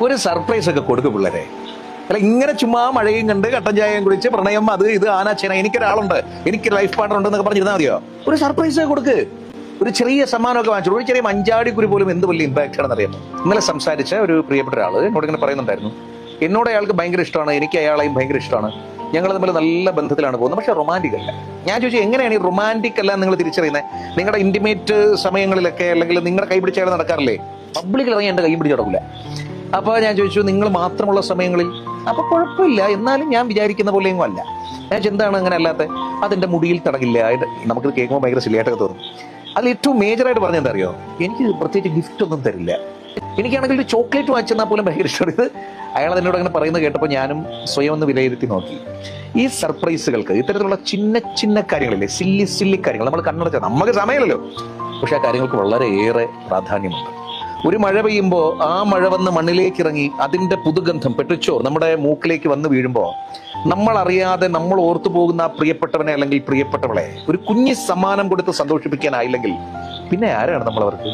ഒരു സർപ്രൈസ് ഒക്കെ കൊടുക്കും പിള്ളേരെ. അല്ല, ഇങ്ങനെ ചുമ്മാ മഴയും കണ്ട് കട്ടൻ ചായയും കുടിച്ച് പ്രണയം അത് ഇത് ആനാച്ചേന എനിക്കൊരാളുണ്ട്, എനിക്ക് ലൈഫ് പാർട്ണർ ഉണ്ടെന്നൊക്കെ പറഞ്ഞിരുന്നാൽ മതിയോ? ഒരു സർപ്രൈസ് കൊടുക്ക്, ഒരു ചെറിയ സമ്മാനമൊക്കെ വാങ്ങിച്ചു, ഒരു ചെറിയ മഞ്ചാടിക്കുരി പോലും എന്ത് വലിയ ഇമ്പാക്ട് ആണെന്ന് അറിയാമോ? ഇന്നലെ സംസാരിച്ച ഒരു പ്രിയപ്പെട്ട ഒരാള് എന്നോട് ഇങ്ങനെ പറയുന്നുണ്ടായിരുന്നു, എന്നോട് അയാൾക്ക് ഭയങ്കര ഇഷ്ടമാണ്, എനിക്ക് അയാളെയും ഭയങ്കര ഇഷ്ടമാണ്, ഞങ്ങൾ തമ്മിൽ നല്ല ബന്ധത്തിലാണ് പോകുന്നത്, പക്ഷെ റൊമാൻറ്റിക് അല്ല. ഞാൻ ചോദിച്ചു, എങ്ങനെയാണ് ഈ റൊമാൻറ്റിക് അല്ല നിങ്ങൾ തിരിച്ചറിയുന്നത്? നിങ്ങളുടെ ഇന്റിമേറ്റ് സമയങ്ങളിലൊക്കെ അല്ലെങ്കിൽ നിങ്ങളുടെ കൈ പിടിച്ചാൽ നടക്കാറില്ലേ? പബ്ലിക്കിൽ ഇറങ്ങി എന്റെ കൈ പിടിച്ച് നടക്കില്ല. അപ്പൊ ഞാൻ ചോദിച്ചു, നിങ്ങൾ മാത്രമുള്ള സമയങ്ങളിൽ? അപ്പൊ കുഴപ്പമില്ല, എന്നാലും ഞാൻ വിചാരിക്കുന്ന പോലെയൊന്നും അല്ല. ഞാൻ എന്താണ് അങ്ങനെ അല്ലാത്ത? അതെന്റെ മുടിയിൽ തടകില്ല. നമുക്കിത് കേൾക്കുമ്പോൾ ഭയങ്കര സിലിയായിട്ടൊക്കെ തോന്നും. അതിൽ ഏറ്റവും മേജറായിട്ട് പറഞ്ഞ എന്താ അറിയോ? എനിക്ക് പ്രത്യേകിച്ച് ഗിഫ്റ്റ് ഒന്നും തരില്ല. എനിക്കാണെങ്കിൽ ഒരു ചോക്ലേറ്റ് വാങ്ങിച്ചെന്നാൽ പോലും ഭയങ്കര ഇഷ്ടമാണ്. ഇത് അയാൾ എന്നോട് അങ്ങനെ പറയുന്നത് കേട്ടപ്പോൾ ഞാനും സ്വയം ഒന്ന് വിലയിരുത്തി നോക്കി. ഈ സർപ്രൈസുകൾക്ക്, ഇത്തരത്തിലുള്ള ചിന്ന ചിന്ന കാര്യങ്ങളില്ലേ, സില്ലി കാര്യങ്ങൾ, നമ്മൾ കണ്ണടച്ചാൽ നമുക്ക് സമയമില്ലല്ലോ, പക്ഷെ ആ കാര്യങ്ങൾക്ക് വളരെയേറെ പ്രാധാന്യമുണ്ട്. ഒരു മഴ പെയ്യുമ്പോൾ ആ മഴ വന്ന് മണ്ണിലേക്ക് ഇറങ്ങി അതിന്റെ പുതുഗന്ധം പെട്ടിച്ചോ നമ്മുടെ മൂക്കിലേക്ക് വന്ന് വീഴുമ്പോൾ നമ്മൾ അറിയാതെ നമ്മൾ ഓർത്തു പോകുന്ന ആ പ്രിയപ്പെട്ടവനെ അല്ലെങ്കിൽ പ്രിയപ്പെട്ടവളെ ഒരു കുഞ്ഞി സമ്മാനം കൊടുത്ത് സന്തോഷിപ്പിക്കാനായില്ലെങ്കിൽ പിന്നെ ആരാണ് നമ്മൾ അവർക്ക്?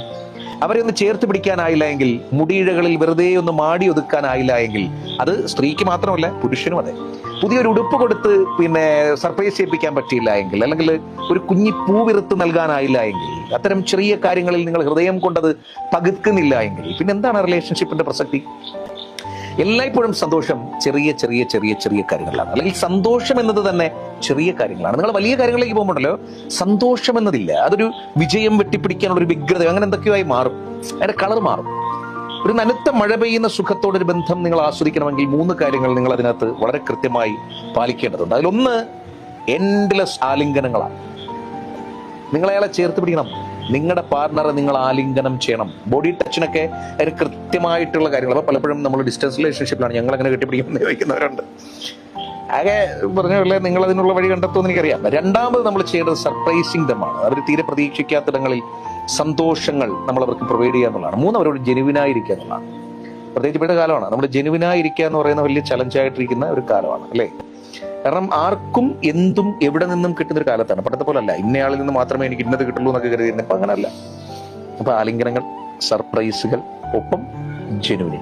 അവരെ ഒന്ന് ചേർത്ത് പിടിക്കാനായില്ല എങ്കിൽ, മുടിയിഴകളിൽ വെറുതെ ഒന്ന് മാടി ഒതുക്കാനായില്ല എങ്കിൽ, അത് സ്ത്രീക്ക് മാത്രമല്ല പുരുഷനും അതെ. പുതിയൊരു ഉടുപ്പ് കൊടുത്ത് പിന്നെ സർപ്രൈസ് ചെയ്യിപ്പിക്കാൻ പറ്റിയില്ല എങ്കിൽ, അല്ലെങ്കിൽ ഒരു കുഞ്ഞി പൂവിറുത്ത് നൽകാനായില്ല എങ്കിൽ, അത്തരം ചെറിയ കാര്യങ്ങളിൽ നിങ്ങൾ ഹൃദയം കൊണ്ടത് പകുക്കുന്നില്ല എങ്കിൽ പിന്നെ എന്താണ് റിലേഷൻഷിപ്പിന്റെ പ്രസക്തി? എല്ലായ്പ്പോഴും സന്തോഷം ചെറിയ ചെറിയ ചെറിയ ചെറിയ കാര്യങ്ങളാണ്, അല്ലെങ്കിൽ സന്തോഷം എന്നത് തന്നെ ചെറിയ കാര്യങ്ങളാണ്. നിങ്ങൾ വലിയ കാര്യങ്ങളിലേക്ക് പോകുമ്പോഴല്ലോ സന്തോഷം എന്നതില്ല, അതൊരു വിജയം വെട്ടിപ്പിടിക്കാനുള്ള ഒരു വ്യഗ്രത, അങ്ങനെ എന്തൊക്കെയോ ആയി മാറും, അതിന്റെ കളർ മാറും. ഒരു നനുത്ത മഴ പെയ്യുന്ന സുഖത്തോടൊരു ബന്ധം നിങ്ങൾ ആസ്വദിക്കണമെങ്കിൽ 3 കാര്യങ്ങൾ നിങ്ങൾ അതിനകത്ത് വളരെ കൃത്യമായി പാലിക്കേണ്ടതുണ്ട്. അതിലൊന്ന് എൻഡ്ലെസ് ആലിംഗനങ്ങളാണ്. നിങ്ങൾ അയാളെ ചേർത്ത് പിടിക്കണം, നിങ്ങളുടെ പാർട്ണറെ നിങ്ങൾ ആലിംഗനം ചെയ്യണം. ബോഡി ടച്ചിനൊക്കെ ഒരു കൃത്യമായിട്ടുള്ള കാര്യങ്ങൾ. അപ്പൊ പലപ്പോഴും നമ്മൾ ഡിസ്റ്റൻസ് റിലേഷൻഷിപ്പിലാണ് ഞങ്ങൾ അങ്ങനെ കെട്ടിപ്പിടിക്കുമെന്ന് ചോദിക്കുന്നവരുണ്ട്. ആകെ പറഞ്ഞല്ലേ, നിങ്ങൾ അതിനുള്ള വഴി കണ്ടെത്തുമെന്ന് എനിക്കറിയാം. രണ്ടാമത് നമ്മൾ ചെയ്യേണ്ടത് സർപ്രൈസിങ് ദമാണ്. അവർ തീരെ പ്രതീക്ഷിക്കാത്തിടങ്ങളിൽ സന്തോഷങ്ങൾ നമ്മൾ അവർക്ക് പ്രൊവൈഡ് ചെയ്യുക എന്നുള്ളതാണ്. 3, അവരോട് ജെനുവിനായിരിക്കുക എന്നുള്ളതാണ്. പ്രത്യേകിച്ച് ഇപ്പോഴത്തെ കാലമാണ്, നമ്മൾ ജെനുവിനായിരിക്കുക എന്ന് പറയുന്ന വലിയ ചലഞ്ചായിട്ടിരിക്കുന്ന ഒരു കാലമാണ് അല്ലേ? കാരണം ആർക്കും എന്തും എവിടെ നിന്നും കിട്ടുന്ന ഒരു കാലത്താണ്. പണ്ടത്തെ പോലെ അല്ല, ഇന്നയാളിൽ നിന്ന് മാത്രമേ എനിക്ക് ഇന്നത് കിട്ടുള്ളൂ എന്നൊക്കെ കരുതിയിരുന്നു. ഇപ്പൊ അങ്ങനല്ല. അപ്പൊ ആലിംഗനങ്ങൾ, സർപ്രൈസുകൾ, ഒപ്പം ജെനുവിനി.